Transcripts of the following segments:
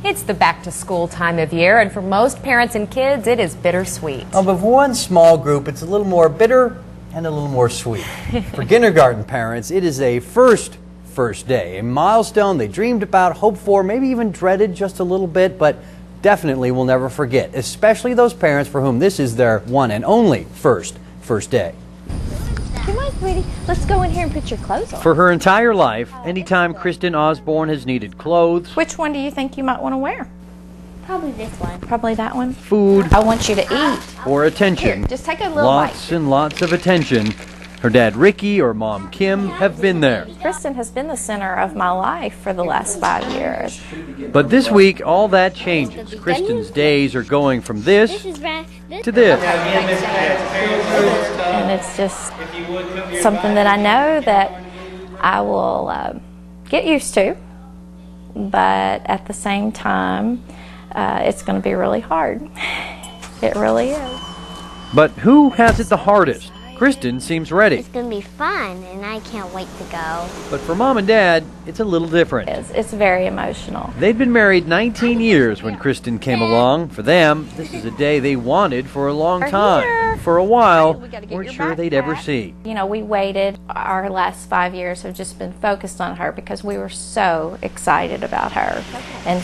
It's the back-to-school time of year, and for most parents and kids, it is bittersweet. Oh, but for one small group, it's a little more bitter and a little more sweet. For kindergarten parents, it is a first day, a milestone they dreamed about, hoped for, maybe even dreaded just a little bit, but definitely will never forget, especially those parents for whom this is their one and only first day. Come on, sweetie. Let's go in here and put your clothes on. For her entire life, anytime Kristen Osborne has needed clothes, Which one do you think you might want to wear? Probably this one. Probably that one. food, I want you to eat. or attention, Here, just take a little lots and lots of attention, her dad Ricky or mom Kim have been there. Kristen has been the center of my life for the last 5 years. But this week, all that changes. Kristen's days are going from this to this. And it's just something that I know that I will get used to. But at the same time, it's going to be really hard. It really is. But who has it the hardest? Kristen seems ready. It's going to be fun, and I can't wait to go. But for mom and dad, it's a little different. It's very emotional. They'd been married 19 years when Kristen came along. For them, this is a day they wanted for a long time. And for a while, weren't sure they'd ever see. You know, we waited. Our last 5 years have just been focused on her because we were so excited about her. And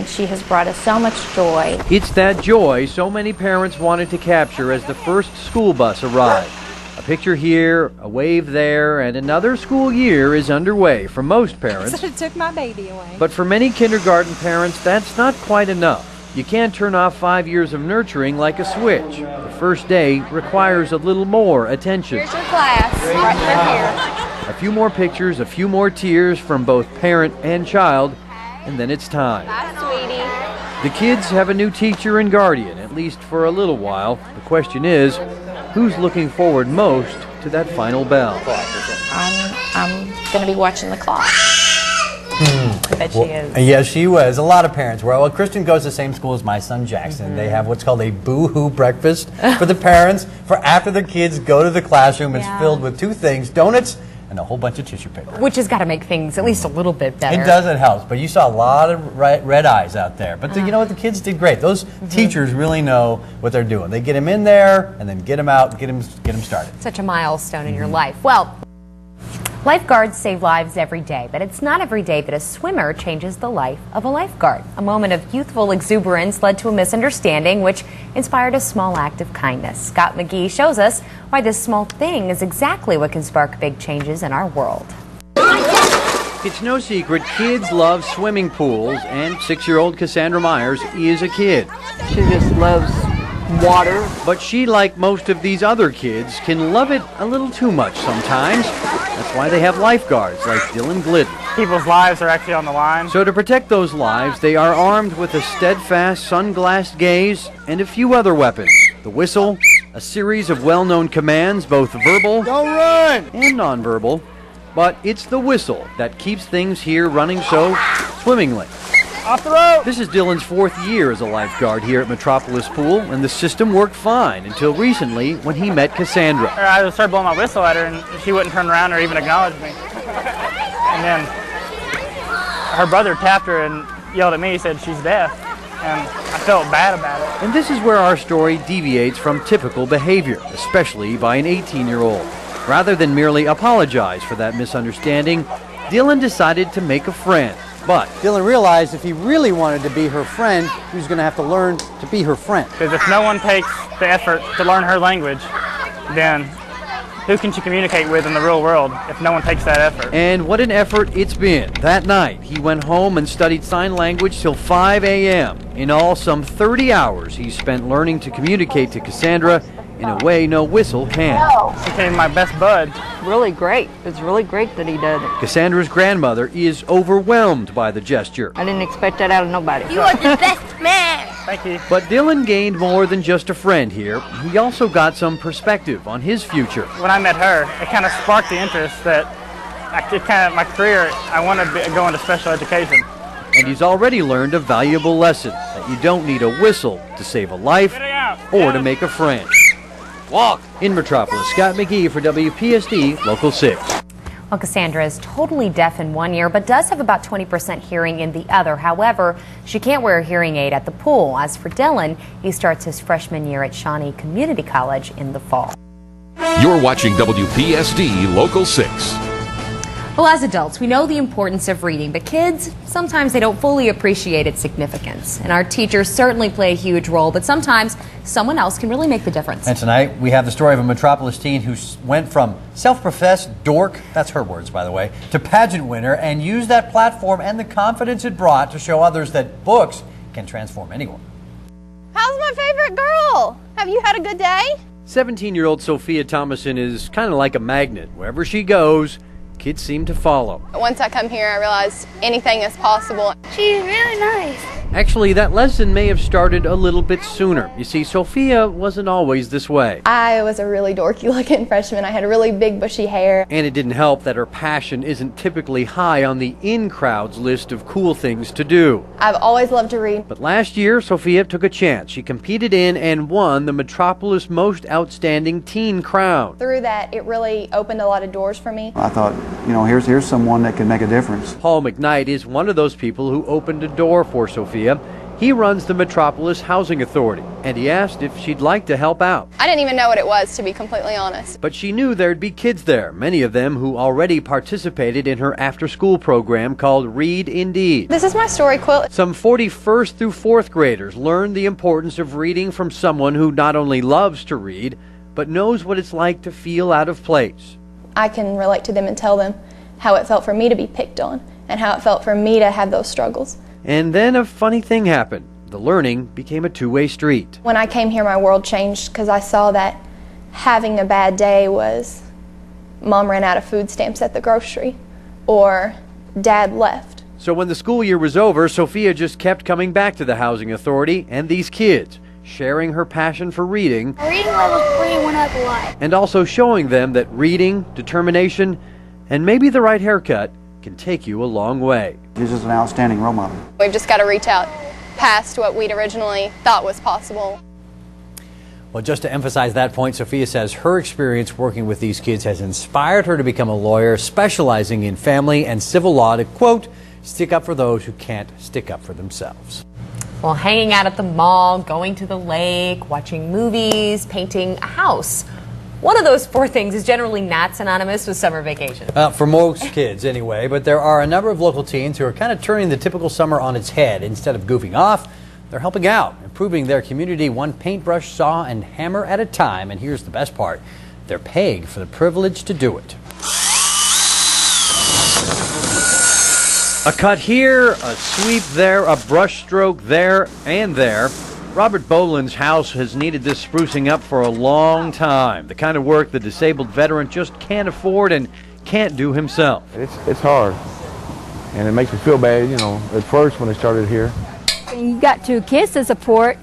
she has brought us so much joy. It's that joy so many parents wanted to capture as the first school bus arrived. A picture here, a wave there, and another school year is underway for most parents. So it took my baby away. But for many kindergarten parents, that's not quite enough. You can't turn off 5 years of nurturing like a switch. The first day requires a little more attention. Here's your class, right here. A few more pictures, a few more tears from both parent and child, and then it's time. Bye, sweetie. The kids have a new teacher and guardian, at least for a little while. The question is, who's looking forward most to that final bell? I'm going to be watching the clock. I bet she is. Yes, she was. A lot of parents were. Well, Kristen goes to the same school as my son Jackson. They have what's called a boo-hoo breakfast for the parents. For after the kids go to the classroom, it's filled with two things, donuts and a whole bunch of tissue paper. Which has got to make things at least a little bit better. It does, it helps. But you saw a lot of red eyes out there. But you know what? The kids did great. Those teachers really know what they're doing. They get them in there and then get them out, get them started. Such a milestone in your life. Well, lifeguards save lives every day, but it's not every day that a swimmer changes the life of a lifeguard. A moment of youthful exuberance led to a misunderstanding, which inspired a small act of kindness. Scott McGee shows us why this small thing is exactly what can spark big changes in our world. It's no secret, kids love swimming pools, and 6-year-old Cassandra Myers is a kid. She just loves water. But she, like most of these other kids, can love it a little too much sometimes. That's why they have lifeguards like Dylan Glidden. People's lives are actually on the line. So to protect those lives, they are armed with a steadfast, sunglassed gaze and a few other weapons. The whistle, a series of well-known commands, both verbal and nonverbal. But it's the whistle that keeps things here running so swimmingly. Off the road! This is Dylan's 4th year as a lifeguard here at Metropolis Pool, and the system worked fine until recently when he met Cassandra. I started blowing my whistle at her, and she wouldn't turn around or even acknowledge me. And then her brother tapped her and yelled at me, said she's deaf, and I felt bad about it. And this is where our story deviates from typical behavior, especially by an 18-year-old. Rather than merely apologize for that misunderstanding, Dylan decided to make a friend. But Dylan realized if he really wanted to be her friend, he was going to have to learn to be her friend. Because if no one takes the effort to learn her language, then who can she communicate with in the real world if no one takes that effort? And what an effort it's been. That night, he went home and studied sign language till 5 a.m. In all, some 30 hours he spent learning to communicate to Cassandra in a way no whistle can. She became my best bud. Really great. It's really great that he did it. Cassandra's grandmother is overwhelmed by the gesture. I didn't expect that out of nobody. You are the best man! Thank you. But Dylan gained more than just a friend here. He also got some perspective on his future. When I met her, it kind of sparked the interest that my career, I want to go into special education. And he's already learned a valuable lesson, that you don't need a whistle to save a life or to make a friend. Walk! In Metropolis, Scott McGee for WPSD Local 6. Well, Cassandra is totally deaf in one ear, but does have about 20% hearing in the other. However, she can't wear a hearing aid at the pool. As for Dylan, he starts his freshman year at Shawnee Community College in the fall. You're watching WPSD Local 6. Well, as adults, we know the importance of reading, but kids, sometimes they don't fully appreciate its significance. And our teachers certainly play a huge role, but sometimes someone else can really make the difference. And tonight, we have the story of a Metropolis teen who went from self-professed dork, that's her words, by the way, to pageant winner, and used that platform and the confidence it brought to show others that books can transform anyone. How's my favorite girl? Have you had a good day? 17-year-old Sophia Thomason is kind of like a magnet. Wherever she goes, kids seem to follow. Once I come here, I realize anything is possible. She's really nice. Actually, that lesson may have started a little bit sooner. You see, Sophia wasn't always this way. I was a really dorky looking freshman. I had really big bushy hair. And it didn't help that her passion isn't typically high on the in-crowd's list of cool things to do. I've always loved to read. But last year, Sophia took a chance. She competed in and won the Metropolis Most Outstanding Teen crown. Through that, it really opened a lot of doors for me. I thought, you know, here's someone that can make a difference. Paul McKnight is one of those people who opened a door for Sophia. He runs the Metropolis Housing Authority, and he asked if she'd like to help out. I didn't even know what it was, to be completely honest. But she knew there'd be kids there, many of them who already participated in her after-school program called Read Indeed. This is my story quilt. Some 41st through 4th graders learned the importance of reading from someone who not only loves to read, but knows what it's like to feel out of place. I can relate to them and tell them how it felt for me to be picked on and how it felt for me to have those struggles. And then a funny thing happened. The learning became a two-way street. When I came here, my world changed because I saw that having a bad day was Mom ran out of food stamps at the grocery or Dad left. So when the school year was over, Sophia just kept coming back to the Housing Authority and these kids, sharing her passion for reading. My reading level 3 went up a lot. And also showing them that reading, determination, and maybe the right haircut can take you a long way. She's just an outstanding role model. We've just got to reach out past what we'd originally thought was possible. Well, just to emphasize that point, Sophia says her experience working with these kids has inspired her to become a lawyer specializing in family and civil law to, quote, stick up for those who can't stick up for themselves. Well, hanging out at the mall, going to the lake, watching movies, painting a house. One of those 4 things is generally not synonymous with summer vacation. For most kids, anyway. But there are a number of local teens who are kind of turning the typical summer on its head. Instead of goofing off, they're helping out, improving their community one paintbrush, saw, and hammer at a time. And here's the best part. They're paying for the privilege to do it. A cut here, a sweep there, a brush stroke there and there. Robert Boland's house has needed this sprucing up for a long time. The kind of work the disabled veteran just can't afford and can't do himself. It's hard, and it makes me feel bad, you know, at first when I started here. You got 2 kids to support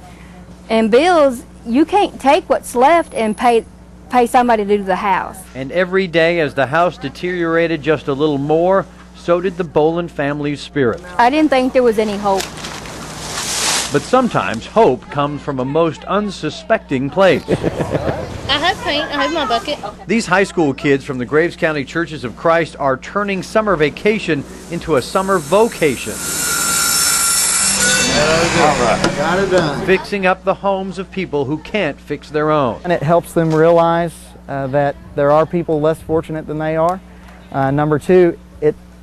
and bills. You can't take what's left and pay somebody to do the house. And every day as the house deteriorated just a little more, so did the Boland family's spirit. I didn't think there was any hope. But sometimes hope comes from a most unsuspecting place. I have paint. I have my bucket. These high school kids from the Graves County Churches of Christ are turning summer vacation into a summer vocation. All right, got it done. Fixing up the homes of people who can't fix their own. And it helps them realize that there are people less fortunate than they are. Number 2,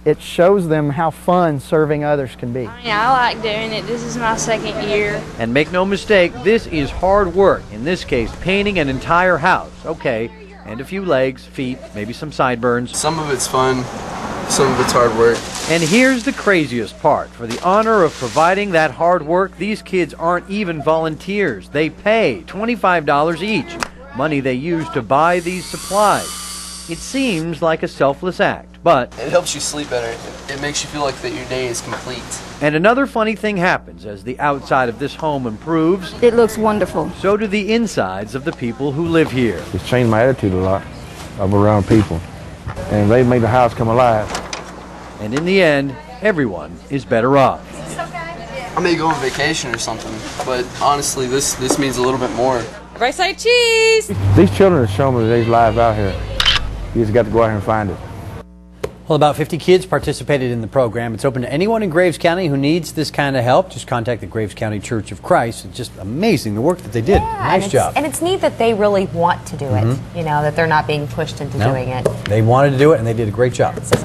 it shows them how fun serving others can be. Yeah, I like doing it. This is my 2nd year. And make no mistake, this is hard work. In this case, painting an entire house. Okay, and a few legs, feet, maybe some sideburns. Some of it's fun, some of it's hard work. And here's the craziest part. For the honor of providing that hard work, these kids aren't even volunteers. They pay $25 each, money they use to buy these supplies. It seems like a selfless act, but it helps you sleep better. It makes you feel like that your day is complete. And another funny thing happens as the outside of this home improves. It looks wonderful. So do the insides of the people who live here. It's changed my attitude a lot of around people, and they made the house come alive. And in the end, everyone is better off. I may go on vacation or something, but honestly, this means a little bit more. Everybody say cheese! These children are showing me there's life out here. You just got to go out here and find it. Well, about 50 kids participated in the program. It's open to anyone in Graves County who needs this kind of help. Just contact the Graves County Church of Christ. It's just amazing the work that they did. Nice job. And it's neat that they really want to do it, you know, that they're not being pushed into doing it. They wanted to do it, and they did a great job. It says a lot